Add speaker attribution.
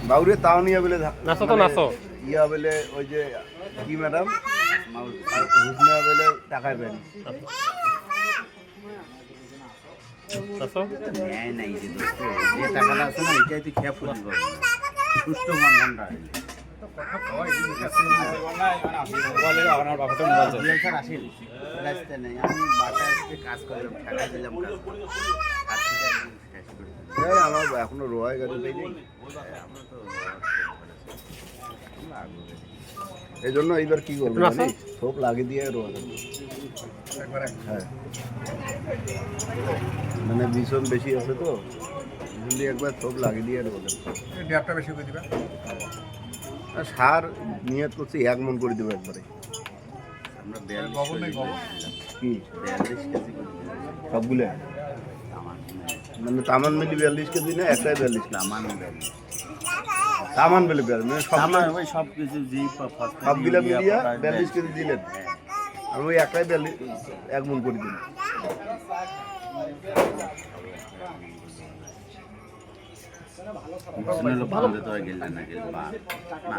Speaker 1: বাউরে তাও নিয়ে বলে
Speaker 2: নাচো তো নাচো।
Speaker 1: ইয়া বলে ওই যে কি ম্যাডাম হুসনা বলে টাকায় পারি
Speaker 2: নাচো।
Speaker 3: ন্যায় নাই যে দোস্ত, যে টাকাটা আছে না এটাই তুই খেয়ে ফুল সুষ্ঠু বন্ধনটা স্যার আসেন রাস্তা নেই, আমি বাসায় আজকে কাজ করলাম, টাকা দিলাম কাজ করে। আর সেটা একদম শেষ করে দিলাম।
Speaker 1: এই আমার এখনো রোয়াই গাড়ি পাই নেই,
Speaker 3: আমরা তো
Speaker 1: এই জন্য এইবার কি করবো
Speaker 2: নাচো।
Speaker 1: জানিস? সব লাগিয়ে দিয়ে রোয়া করবো। হ্যাঁ মানে ভীষণ বেশি আছে তো যদি একবার সব লাগিয়ে দিয়ে রোয়া করবো।
Speaker 4: ড্যাপটা বেশি করে দিবা।
Speaker 1: আর সার নিয়ত করছি 1 মণ করে দেবো একবারে।
Speaker 3: আমরা
Speaker 4: গোবর নেই, গোবর।
Speaker 1: কি
Speaker 3: 42 কেজি করে দিলাম।
Speaker 1: সবগুলো
Speaker 3: আমার
Speaker 1: মানে তামান মিলি 42 কেজি না একটাই 42 কেজি?
Speaker 3: আমার মোবাইল
Speaker 1: তামান মিলি 42 মানে সব
Speaker 3: আমার ওই সব কিছু জি
Speaker 1: সবগুলা মিলিয়ে 42 কেজি দিলেন, আর ওই একটাই 42 1 মণ করে দিন।
Speaker 3: ভালো ভালো তো গেল না গেল বা না